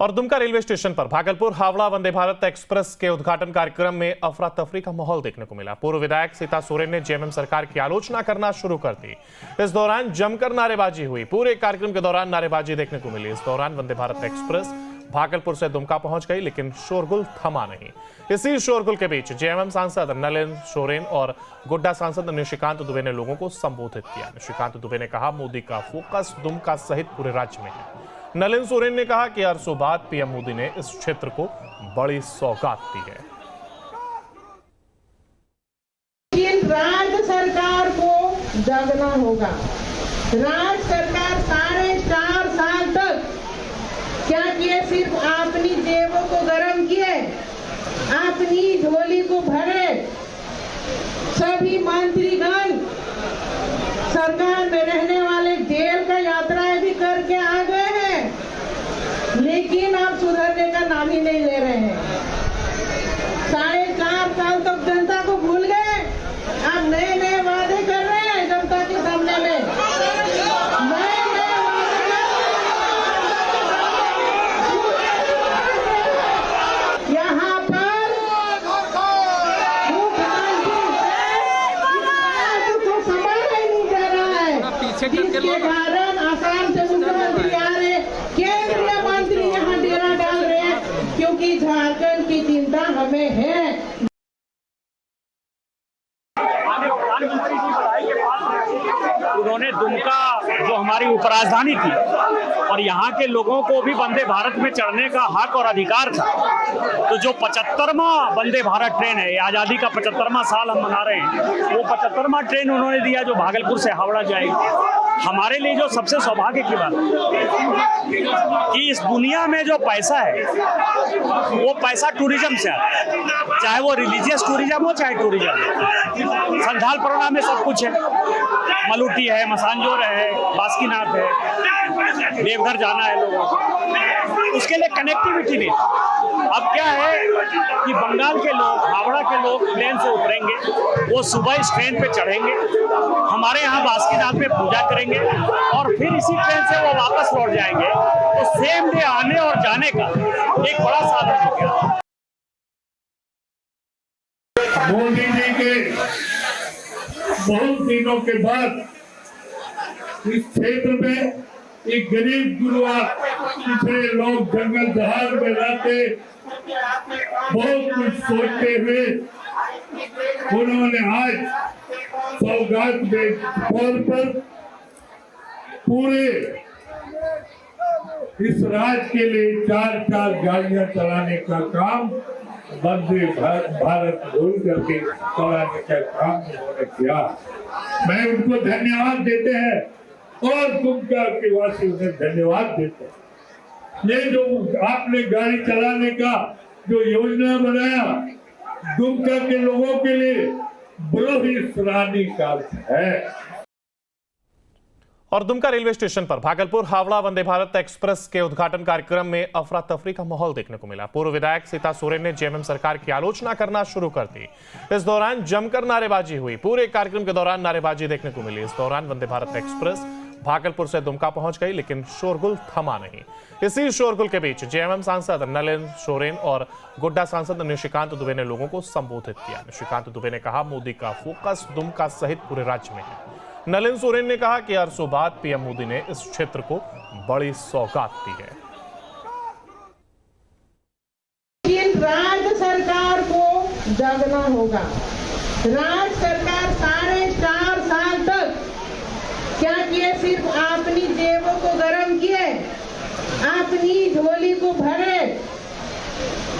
और Dumka railway station पर Bhagalpur Howrah Vande Bharat express के उद्घाटन कार्यक्रम में अफरा तफरी का माहौल देखने को मिला। पूर्व विधायक सीता सोरेन ने जेएमएम सरकार की आलोचना करना शुरू कर दी। इस दौरान जमकर नारेबाजी हुई। पूरे कार्यक्रम के दौरान नारेबाजी देखने को मिली। इस दौरान वंदे भारत एक्सप्रेस भागलपुर से दुमका पहुंच गई, लेकिन शोरगुल थमा नहीं। इसी शोरगुल के बीच जेएमएम सांसद नलिन सोरेन और गोड्डा सांसद निशिकांत दुबे ने लोगों को संबोधित किया। निशिकांत दुबे ने कहा, मोदी का फोकस दुमका सहित पूरे राज्य में है। नलिन सोरेन ने कहा कि अरसों बाद पीएम मोदी ने इस क्षेत्र को बड़ी सौगात दी है। राज्य सरकार को जगना होगा। राज्य सरकार 4.5 साल तक क्या किए? सिर्फ अपनी जेबों को गर्म किए, अपनी झोली को भरे। सभी मंत्रीगण सरकार में रहने वाले जेल का यात्राएं भी करके आ गए हैं, लेकिन आप सुधरने का नाम ही नहीं ले रहे हैं। 4.5 साल तक जनता को भूल गए। आप नए नए वादे कर रहे हैं जनता के सामने में। यहाँ पर तो संभाला ही नहीं जा रहा है, जिसके कारण आसाम से मुख्यमंत्री आ रहे, केंद्रीय मंत्री यहाँ डेरा डाल रहे हैं, क्योंकि झारखंड की चिंता हमें है। उन्होंने दुमका जो हमारी उपराजधानी थी और यहाँ के लोगों को भी वंदे भारत में चढ़ने का हक और अधिकार था, तो जो 75वां वंदे भारत ट्रेन है, आज़ादी का 75वां साल हम मना रहे हैं, वो 75वां ट्रेन उन्होंने दिया जो भागलपुर से हावड़ा जाएगी। हमारे लिए जो सबसे सौभाग्य की बात है कि इस दुनिया में जो पैसा है वो पैसा टूरिज्म से आता है, चाहे वो रिलीजियस टूरिज्म हो चाहे टूरिज्म। संथाल परगना में सब कुछ है, मलूटी है, मसांजोर है, बासुकीनाथ है, देवघर जाना है लोगों को, उसके लिए कनेक्टिविटी नहीं। अब क्या है कि बंगाल के लोग, हावड़ा के लोग प्लेन से उतरेंगे, वो सुबह इस ट्रेन पे चढ़ेंगे, हमारे यहाँ बासुकीनाथ में पूजा करेंगे और फिर इसी ट्रेन से वो वापस लौट जाएंगे। तो सेम डे आने और जाने का एक बड़ा साधन हो गया। मोदी जी के बहुत दिनों के बाद इस क्षेत्र में एक गरीब गुरुआ पिछड़े लोग जंगल जहाज में रहते, बहुत कुछ सोचते हुए उन्होंने आज सौगात के तौर पर पूरे इस राज्य के लिए 4 गाड़ियां चलाने का काम वंदे भारत बोल करके चलाने का काम उन्होंने किया। मैं उनको धन्यवाद देते हैं और दुमका के वासी उन्हें धन्यवाद देते हैं। ये जो आपने गाड़ी चलाने का जो योजना बनाया, दुमका के लोगों के लिए बड़ा ही सराहनीय कार्य है। और दुमका रेलवे स्टेशन पर भागलपुर हावड़ा वंदे भारत एक्सप्रेस के उद्घाटन कार्यक्रम में अफरा तफरी का माहौल देखने को मिला। पूर्व विधायक सीता सोरेन ने जेएमएम सरकार की आलोचना करना शुरू कर दी। इस दौरान जमकर नारेबाजी हुई। पूरे कार्यक्रम के दौरान नारेबाजी देखने को मिली। इस दौरान वंदे भारत एक्सप्रेस भागलपुर से दुमका पहुंच गई, लेकिन शोरगुल थमा नहीं। इसी शोरगुल के बीच जेएमएम सांसद नलिन सोरेन और गोड्डा सांसद निशिकांत दुबे ने लोगों को संबोधित किया। निशिकांत दुबे ने कहा, मोदी का फोकस दुमका सहित पूरे राज्य में है। नलिन सोरेन ने कहा कि अरसों बाद पीएम मोदी ने इस क्षेत्र को बड़ी सौगात दी है। राज्य सरकार को जगना होगा। राज्य सरकार 4.5 साल तक क्या किए? सिर्फ अपनी जेबों को गर्म किए, अपनी झोली को भरे।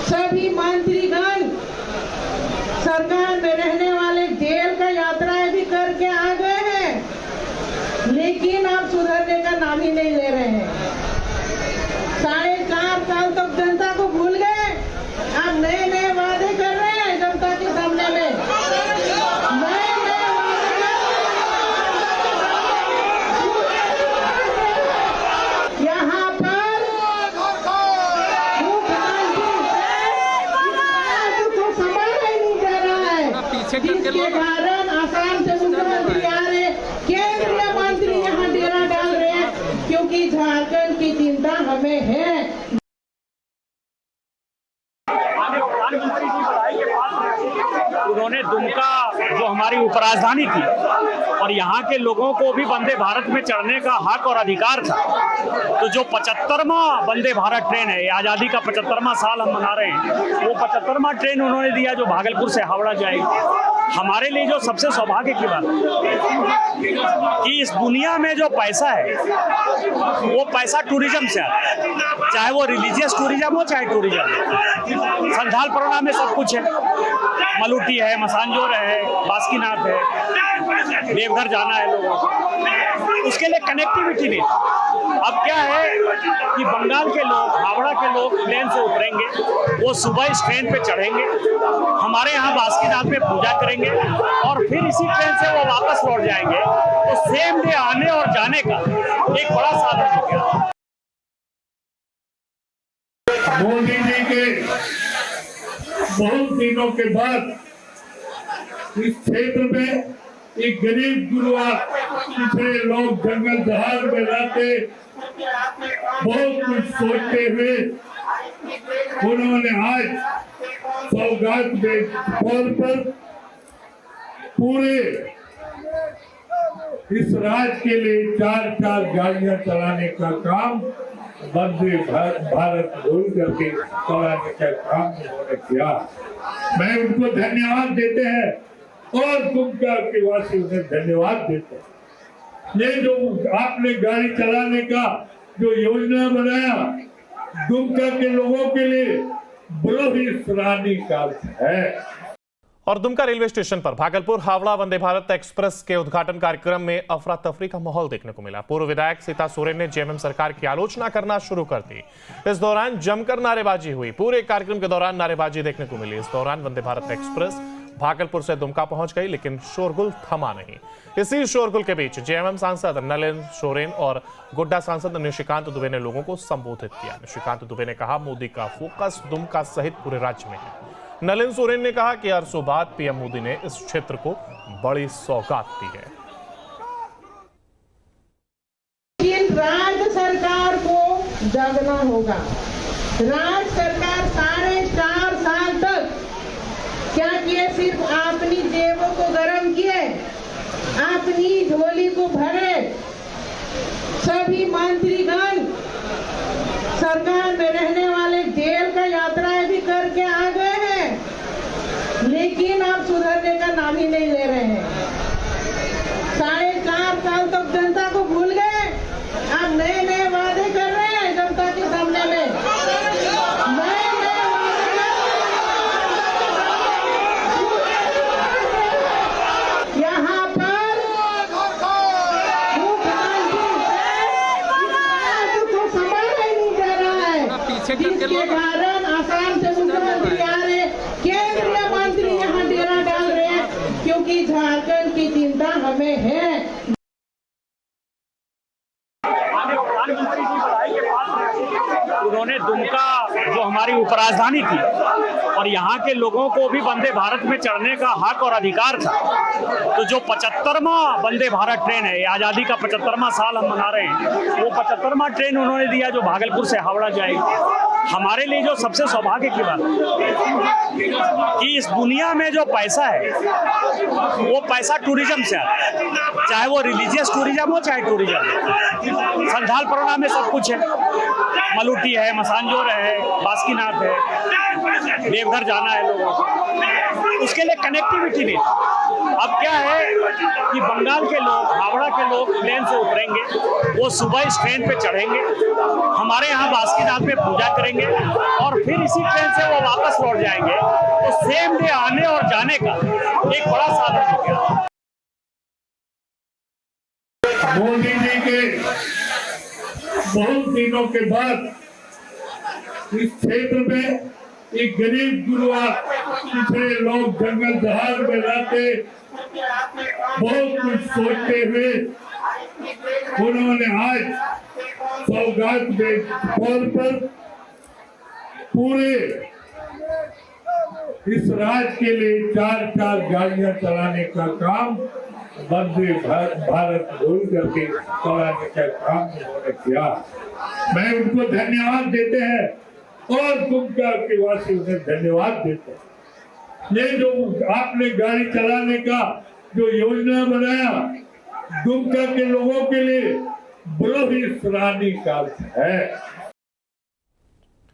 सभी मंत्रीगण सरकार में रहने वाले जेल का यात्राएं भी करके आ गए हैं, लेकिन आप सुधरने का नाम ही नहीं ले रहे हैं। 4.5 साल तक जनता को भूल गए। आप नए नए वादे कर रहे हैं जनता के सामने में। यहाँ पर तो संभाला ही नहीं जा रहा है, जिसके कारण आसाम से मुख्यमंत्री आ रहे, केंद्रीय मंत्री यहाँ डेरा डाल रहे हैं, क्योंकि झारखंड की चिंता हमें है। उन्होंने दुमका जो हमारी उपराजधानी थी और यहाँ के लोगों को भी वंदे भारत में चढ़ने का हक और अधिकार था। तो जो 75वां वंदे भारत ट्रेन है, आज़ादी का 75वां साल हम मना रहे हैं, वो 75वां ट्रेन उन्होंने दिया जो भागलपुर से हावड़ा जाएगी। हमारे लिए जो सबसे सौभाग्य की बात है कि इस दुनिया में जो पैसा है वो पैसा टूरिज्म से आता है, चाहे वो रिलीजियस टूरिज्म हो चाहे टूरिज्म। संथाल परगना में सब कुछ है, मलूटी है, मसांजोर है, बासुकीनाथ है, देवघर जाना है लोगों को, उसके लिए कनेक्टिविटी नहीं। अब क्या है कि बंगाल के लोग, हावड़ा के लोग प्लेन से उतरेंगे, वो सुबह इस ट्रेन पे चढ़ेंगे, हमारे यहाँ बासुकीनाथ में पूजा करेंगे और फिर इसी ट्रेन से वो वापस लौट जाएंगे। तो सेम डे आने और जाने का एक बड़ा साधन हो गया। मोदी जी के बहुत दिनों के बाद इस क्षेत्र में एक गरीब गुरुआ पिछड़े लोग जंगल जहाज में रहते, बहुत कुछ सोचते हुए उन्होंने आज सौगात के तौर पर पूरे इस राज्य के लिए 4-4 गाड़ियां चलाने का काम वंदे भारत बोल करके चलाने का काम उन्होंने किया। मैं उनको धन्यवाद देते हैं और दुमका के वासी उन्हें धन्यवाद देते हैं। ये जो आपने गाड़ी चलाने का जो योजना बनाया दुमका के लोगों के लिए बड़ा ही सराहनीय कार्य है। और दुमका रेलवे स्टेशन पर भागलपुर हावड़ा वंदे भारत एक्सप्रेस के उद्घाटन कार्यक्रम में अफरा तफरी का माहौल देखने को मिला। पूर्व विधायक सीता सोरेन ने जेएमएम सरकार की आलोचना करना शुरू कर दी। इस दौरान जमकर नारेबाजी हुई। पूरे कार्यक्रम के दौरान नारेबाजी देखने को मिली। इस दौरान वंदे भारत एक्सप्रेस भागलपुर से दुमका पहुंच गई, लेकिन शोरगुल थमा नहीं। इसी शोरगुल के बीच जेएमएम सांसद नलिन सोरेन और गोड्डा सांसद निशिकांत दुबे ने लोगों को संबोधित किया। निशिकांत दुबे ने कहा, मोदी का फोकस दुमका सहित पूरे राज्य में है। नलिन सोरेन ने कहा कि अरसों बाद पीएम मोदी ने इस क्षेत्र को बड़ी सौगात दी है। लेकिन राज्य सरकार को जगना होगा। राज्य सरकार 4.5 साल तक क्या किए? सिर्फ अपनी जेबों को गर्म किए, अपनी झोली को भरे। सभी मंत्रीगण सरकार में रहने वाले जेल का यात्राएं भी करके आ गए हैं, लेकिन आप सुधरने का नाम ही नहीं ले रहे हैं। 4.5 साल तक जनता को भूल गए, आप नए नए वादे कर रहे हैं जनता के सामने में। यहाँ पर को संभाला ही नहीं जा रहा है, जिसके कारण आसाम से मुख्यमंत्री आ रहे, केंद्रीय मंत्री यहाँ डेरा डाल रहे हैं, क्योंकि झारखंड की चिंता हमें है। उन्होंने दुमका जो हमारी उपराजधानी थी और यहाँ के लोगों को भी वंदे भारत में चढ़ने का हक और अधिकार था। तो जो 75वां वंदे भारत ट्रेन है, आज़ादी का 75वां साल हम मना रहे हैं, वो 75वां ट्रेन उन्होंने दिया जो भागलपुर से हावड़ा जाएगी। हमारे लिए जो सबसे सौभाग्य की बात है कि इस दुनिया में जो पैसा है वो पैसा टूरिज्म से आता है, चाहे वो रिलीजियस टूरिज्म हो चाहे टूरिज्म। संथाल परगना में सब कुछ है, मलूटी है, मसांजोर है, बासुकीनाथ है, देवघर जाना है लोगों को, उसके लिए कनेक्टिविटी नहीं। अब क्या है कि बंगाल के लोग, हावड़ा के लोग प्लेन से उतरेंगे, वो सुबह इस ट्रेन पे चढ़ेंगे, हमारे यहाँ बासुकीनाथ में पूजा करेंगे और फिर इसी ट्रेन से वो वापस लौट जाएंगे। तो सेम डे आने और जाने का एक बड़ा साधन हो गया। मोदी जी के बहुत दिनों के बाद इस क्षेत्र में एक गरीब गुरुआ पिछड़े लोग जंगल जहाज में रहते, बहुत कुछ सोचते हुए उन्होंने आज सौगात के तौर पर पूरे इस राज्य के लिए 4-4 गाड़ियां चलाने का काम वंदे भारत बोल करके चलाने का काम उन्होंने किया। मैं उनको धन्यवाद देते हैं और दुमका के वासी उन्हें धन्यवाद देते हैं। ये जो आपने गाड़ी चलाने का जो योजना बनाया दुमका के लोगों के लिए बड़ा ही सराहनीय कार्य है।